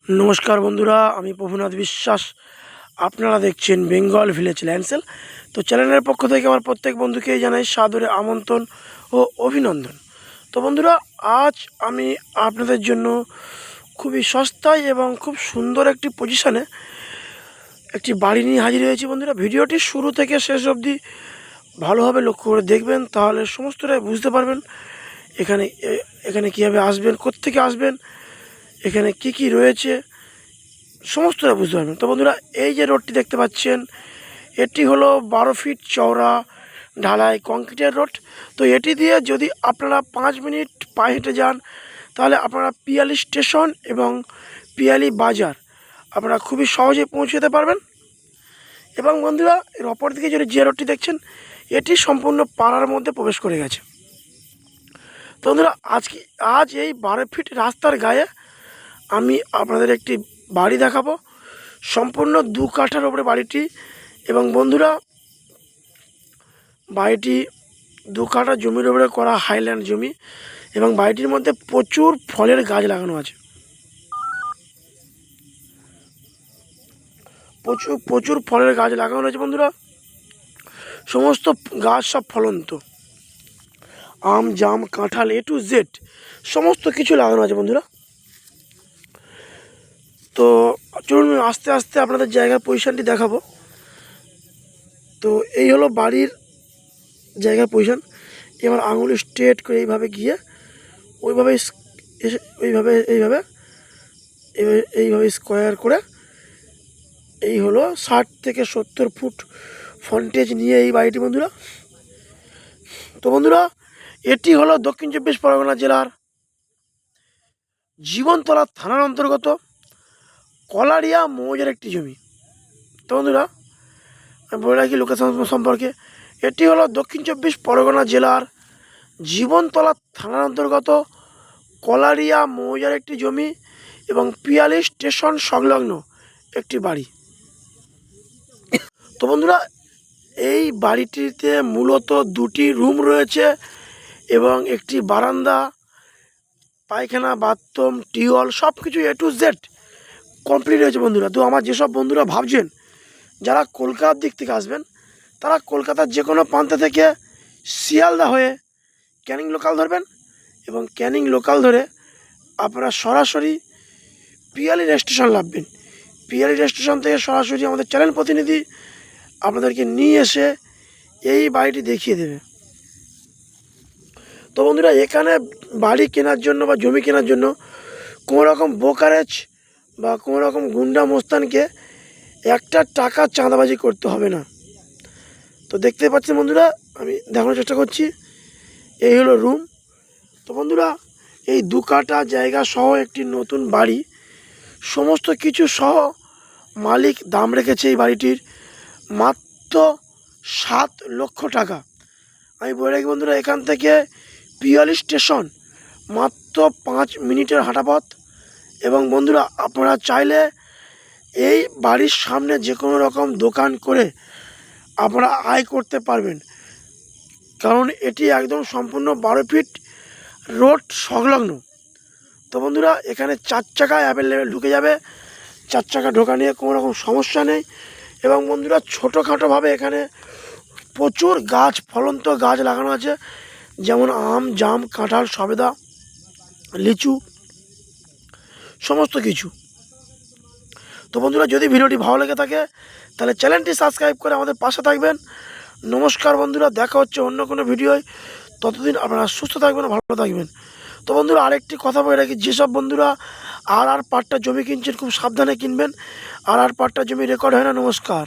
নমস্কার বন্ধুরা, আমি প্রভুনাথ বিশ্বাস। আপনারা দেখছেন বেঙ্গল ভিলেজ ল্যান্ডসেল। তো চ্যানেলের পক্ষ থেকে আমার প্রত্যেক বন্ধুকেই জানাই সাদরে আমন্ত্রণ ও অভিনন্দন। তো বন্ধুরা, আজ আমি আপনাদের জন্য খুবই সস্তায় এবং খুব সুন্দর একটি পজিশানে একটি বাড়ি নিয়ে হাজির হয়েছি। বন্ধুরা, ভিডিওটি শুরু থেকে শেষ অবধি ভালোভাবে লক্ষ্য করে দেখবেন, তাহলে সমস্তটাই বুঝতে পারবেন এখানে কীভাবে আসবেন, কোত্থেকে আসবেন, এখানে কি কি রয়েছে সমস্তটা বুঝতে পারবেন। তো বন্ধুরা, এই যে রোডটি দেখতে পাচ্ছেন, এটি হলো 12 ফিট চওড়া ঢালাই কংক্রিটের রোড। তো এটি দিয়ে যদি আপনারা 5 মিনিট পায়ে হেঁটে যান, তাহলে আপনারা পিয়ালি স্টেশন এবং পিয়ালি বাজার আপনারা খুবই সহজে পৌঁছে যেতে পারবেন। এবং বন্ধুরা, এর অপর দিকে যে রোডটি দেখছেন, এটি সম্পূর্ণ পাড়ার মধ্যে প্রবেশ করে গেছে। তো বন্ধুরা, আজ এই 12 ফিট রাস্তার গায়ে আমি আপনাদের একটি বাড়ি দেখাবো, সম্পূর্ণ 2 কাঠার ওপরে বাড়িটি। এবং বন্ধুরা, বাড়িটি 2 কাঠা জমির ওপরে করা হাইল্যান্ড জমি, এবং বাড়িটির মধ্যে প্রচুর ফলের গাছ লাগানো আছে। প্রচুর ফলের গাছ লাগানো আছে বন্ধুরা। সমস্ত গাছ সব ফলন্ত, আম, জাম, কাঁঠাল A to Z সমস্ত কিছু লাগানো আছে বন্ধুরা। তো চলুন আস্তে আস্তে আপনাদের জায়গার পজিশানটি দেখাবো। তো এই হলো বাড়ির জায়গার পজিশান। এবার আঙুল স্ট্রেট করে এইভাবে গিয়ে ওইভাবে এসে এইভাবে স্কোয়ার করে এই হলো 60 থেকে 70 ফুট ফ্রন্টেজ নিয়ে এই বাড়িটি বন্ধুরা। তো বন্ধুরা, এটি হলো দক্ষিণ 24 পরগনা জেলার জীবনতলা থানার অন্তর্গত কলারিয়া মৌজার একটি জমি। তো বন্ধুরা, আমি বলে রাখি লোকেশন সম্পর্কে। এটি হলো দক্ষিণ 24 পরগনা জেলার জীবনতলা থানার অন্তর্গত কলারিয়া মৌজার একটি জমি এবং পিয়ালি স্টেশন সংলগ্ন একটি বাড়ি। তো বন্ধুরা, এই বাড়িটিতে মূলত 2টি রুম রয়েছে এবং একটি বারান্দা, পায়খানা, বাথরুম, টিউবওয়েল সব কিছু A to Z কমপ্লিট হয়েছে বন্ধুরা। তো আমার যেসব বন্ধুরা ভাবছেন যারা কলকাতার দিক থেকে আসবেন, তারা কলকাতার যে কোনো প্রান্ত থেকে শিয়ালদা হয়ে ক্যানিং লোকাল ধরবেন, এবং ক্যানিং লোকাল ধরে আপনারা সরাসরি পিয়ালি স্টেশন নামবেন। পিয়ালি স্টেশন থেকে সরাসরি আমাদের চ্যানেল প্রতিনিধি আপনাদেরকে নিয়ে এসে এই বাড়িটি দেখিয়ে দেবে। তো বন্ধুরা, এখানে বাড়ি কেনার জন্য বা জমি কেনার জন্য কোনো রকম ব্রোকারেজ বা কোনো রকম গুন্ডা মোস্তানকে একটা টাকা চাঁদাবাজি করতে হবে না। তো দেখতে পাচ্ছেন বন্ধুরা, আমি দেখানোর চেষ্টা করছি। এই হলো রুম। তো বন্ধুরা, এই 2 কাঠা জায়গা সহ একটি নতুন বাড়ি, সমস্ত কিছু সহ মালিক দাম রেখেছে এই বাড়িটির মাত্র 7 লক্ষ টাকা। আমি বলে রাখি বন্ধুরা, এখান থেকে পিয়ালি স্টেশন মাত্র 5 মিনিটের হাঁটা পথ। এবং বন্ধুরা, আপনারা চাইলে এই বাড়ির সামনে যে কোনো রকম দোকান করে আপনারা আয় করতে পারবেন, কারণ এটি একদম সম্পূর্ণ 12 ফিট রোড সংলগ্ন। তো বন্ধুরা, এখানে 4 চাকা অ্যাভেলেবেল ঢুকে যাবে, 4 চাকা ঢোকা নিয়ে কোনো রকম সমস্যা নেই। এবং বন্ধুরা, ছোটোখাটোভাবে এখানে প্রচুর গাছ, ফলন্ত গাছ লাগানো আছে, যেমন আম, জাম, কাঁঠাল, সবেদা, লিচু সমস্ত কিছু। তো বন্ধুরা, যদি ভিডিওটি ভালো লেগে থাকে তাহলে চ্যানেলটি সাবস্ক্রাইব করে আমাদের পাশে থাকবেন। নমস্কার বন্ধুরা, দেখা হচ্ছে অন্য কোনো ভিডিওয়। ততদিন আপনারা সুস্থ থাকবেন, ভালো থাকবেন। তো বন্ধুরা, আরেকটি কথা বলে রাখি, যেসব বন্ধুরা আর পাট্টা জমি কিনছেন খুব সাবধানে কিনবেন। আর পাট্টা জমি রেকর্ড হয় না। নমস্কার।